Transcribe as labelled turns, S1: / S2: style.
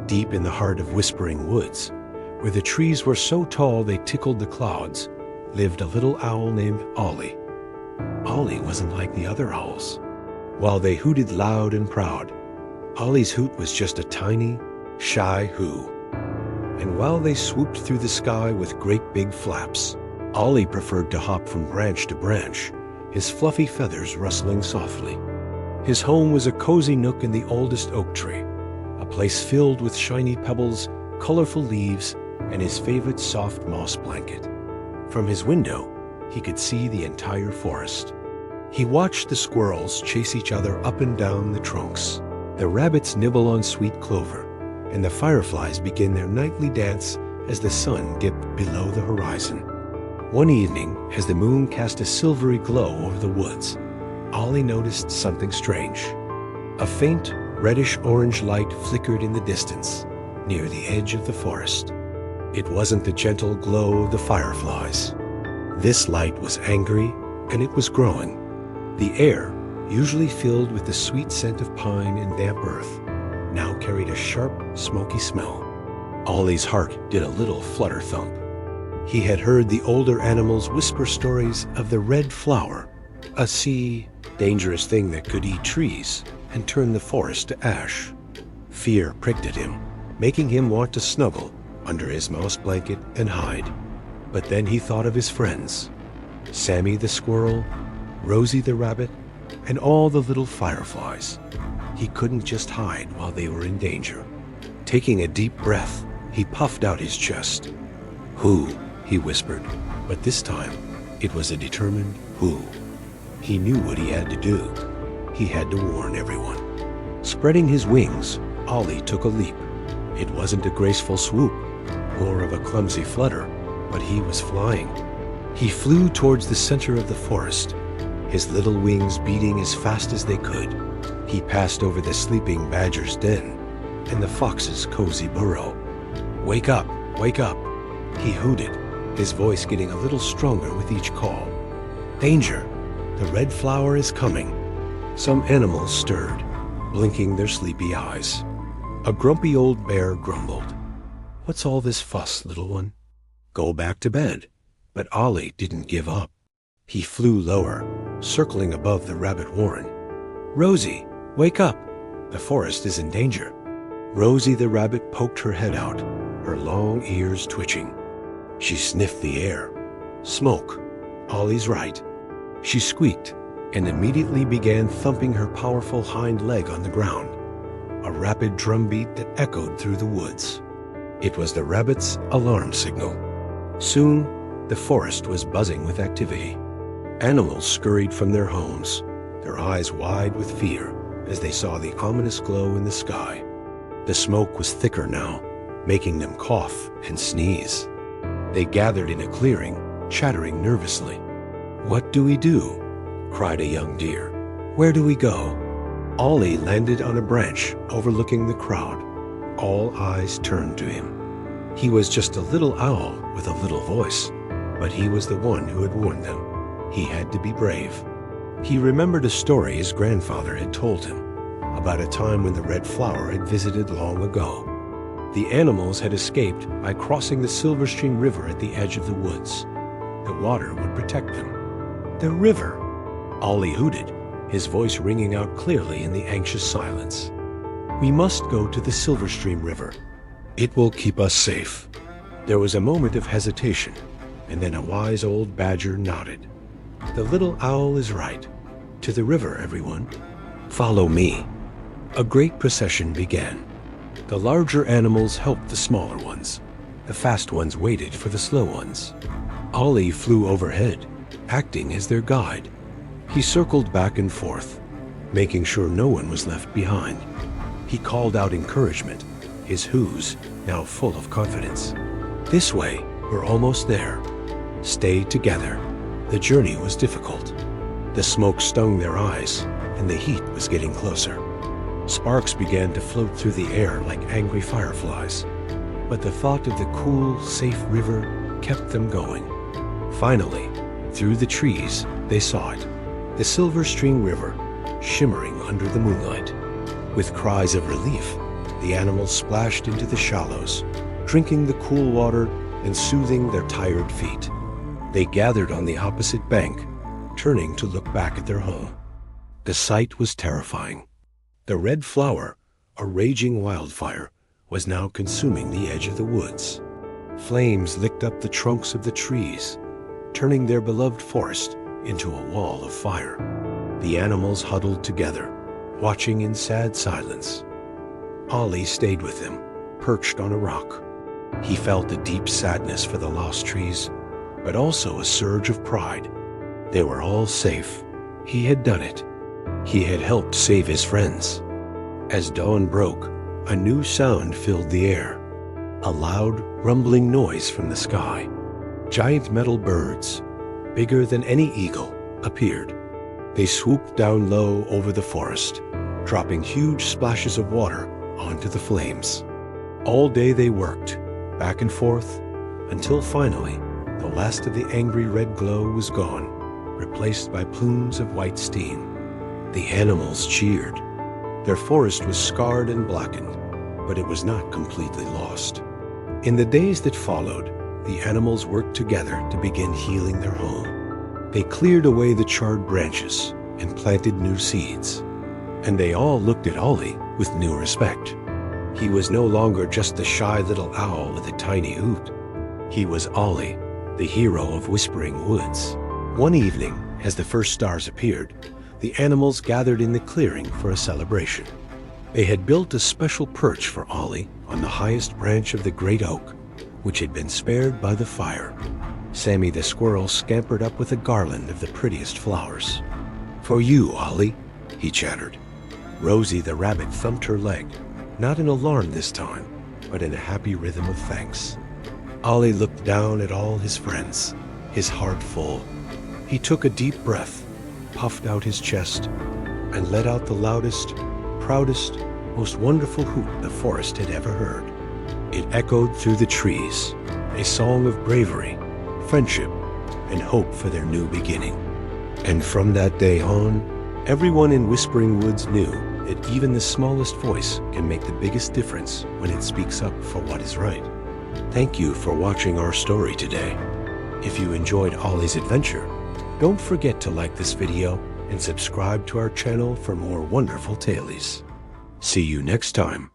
S1: Deep in the heart of Whispering Woods, where the trees were so tall they tickled the clouds, lived a little owl named Ollie. Ollie wasn't like the other owls. While they hooted loud and proud, Ollie's hoot was just a tiny, shy hoo. And while they swooped through the sky with great big flaps, Ollie preferred to hop from branch to branch, his fluffy feathers rustling softly. His home was a cozy nook in the oldest oak tree, a place filled with shiny pebbles, colorful leaves, and his favorite soft moss blanket. From his window, he could see the entire forest. He watched the squirrels chase each other up and down the trunks, the rabbits nibble on sweet clover, and the fireflies begin their nightly dance as the sun dipped below the horizon. One evening, as the moon cast a silvery glow over the woods, Ollie noticed something strange. A faint, reddish-orange light flickered in the distance, near the edge of the forest. It wasn't the gentle glow of the fireflies. This light was angry, and it was growing. The air, usually filled with the sweet scent of pine and damp earth, now carried a sharp, smoky smell. Ollie's heart did a little flutter thump. He had heard the older animals whisper stories of the red flower, a dangerous thing that could eat trees and turn the forest to ash. Fear pricked at him, making him want to snuggle under his mouse blanket and hide. But then he thought of his friends, Sammy the squirrel, Rosie the rabbit, and all the little fireflies. He couldn't just hide while they were in danger. Taking a deep breath, he puffed out his chest. "Who?" he whispered, but this time it was a determined who. He knew what he had to do. He had to warn everyone. Spreading his wings, Ollie took a leap. It wasn't a graceful swoop, more of a clumsy flutter, but he was flying. He flew towards the center of the forest, his little wings beating as fast as they could. He passed over the sleeping badger's den and the fox's cozy burrow. "Wake up, wake up," he hooted, his voice getting a little stronger with each call. "Danger, the red flower is coming." Some animals stirred, blinking their sleepy eyes. A grumpy old bear grumbled, "What's all this fuss, little one? Go back to bed." But Ollie didn't give up. He flew lower, circling above the rabbit warren. "Rosie, wake up! The forest is in danger." Rosie the rabbit poked her head out, her long ears twitching. She sniffed the air. Smoke. Ollie's right. She squeaked and immediately began thumping her powerful hind leg on the ground, a rapid drumbeat that echoed through the woods. It was the rabbit's alarm signal. Soon, the forest was buzzing with activity. Animals scurried from their homes, their eyes wide with fear as they saw the ominous glow in the sky. The smoke was thicker now, making them cough and sneeze. They gathered in a clearing, chattering nervously. "What do we do?" cried a young deer. "Where do we go?" Ollie landed on a branch overlooking the crowd. All eyes turned to him. He was just a little owl with a little voice, but he was the one who had warned them. He had to be brave. He remembered a story his grandfather had told him about a time when the red flower had visited long ago. The animals had escaped by crossing the Silver Stream River at the edge of the woods. The water would protect them. The river! Ollie hooted, his voice ringing out clearly in the anxious silence. "We must go to the Silver Stream River. It will keep us safe." There was a moment of hesitation, and then a wise old badger nodded. "The little owl is right. To the river, everyone. Follow me." A great procession began. The larger animals helped the smaller ones. The fast ones waited for the slow ones. Ollie flew overhead, acting as their guide. He circled back and forth, making sure no one was left behind. He called out encouragement, his whoos now full of confidence. "This way, we're almost there. Stay together." The journey was difficult. The smoke stung their eyes, and the heat was getting closer. Sparks began to float through the air like angry fireflies, but the thought of the cool, safe river kept them going. Finally, through the trees, they saw it, the Silver Stream River, shimmering under the moonlight. With cries of relief, The animals splashed into the shallows, drinking the cool water and soothing their tired feet. They gathered on the opposite bank, turning to look back at their home. The sight was terrifying. The red flower, a raging wildfire, was now consuming the edge of the woods. Flames licked up the trunks of the trees, turning their beloved forest into a wall of fire. The animals huddled together, watching in sad silence. Ollie stayed with them, perched on a rock. He felt a deep sadness for the lost trees, but also a surge of pride. They were all safe. He had done it. He had helped save his friends. As dawn broke, a new sound filled the air. A loud, rumbling noise from the sky. Giant metal birds, bigger than any eagle, appeared. They swooped down low over the forest, dropping huge splashes of water onto the flames. All day they worked, back and forth, until finally the last of the angry red glow was gone, replaced by plumes of white steam. The animals cheered. Their forest was scarred and blackened, but it was not completely lost. In the days that followed, the animals worked together to begin healing their home. They cleared away the charred branches and planted new seeds. And they all looked at Ollie with new respect. He was no longer just the shy little owl with a tiny hoot. He was Ollie, the hero of Whispering Woods. One evening, as the first stars appeared, the animals gathered in the clearing for a celebration. They had built a special perch for Ollie on the highest branch of the great oak, which had been spared by the fire. Sammy the squirrel scampered up with a garland of the prettiest flowers. "For you, Ollie," he chattered. Rosie the rabbit thumped her leg, not in alarm this time, but in a happy rhythm of thanks. Ollie looked down at all his friends, his heart full. He took a deep breath, puffed out his chest, and let out the loudest, proudest, most wonderful hoot the forest had ever heard. It echoed through the trees, a song of bravery, friendship, and hope for their new beginning. And from that day on, everyone in Whispering Woods knew that even the smallest voice can make the biggest difference when it speaks up for what is right. Thank you for watching our story today. If you enjoyed Ollie's adventure, don't forget to like this video and subscribe to our channel for more wonderful tales. See you next time.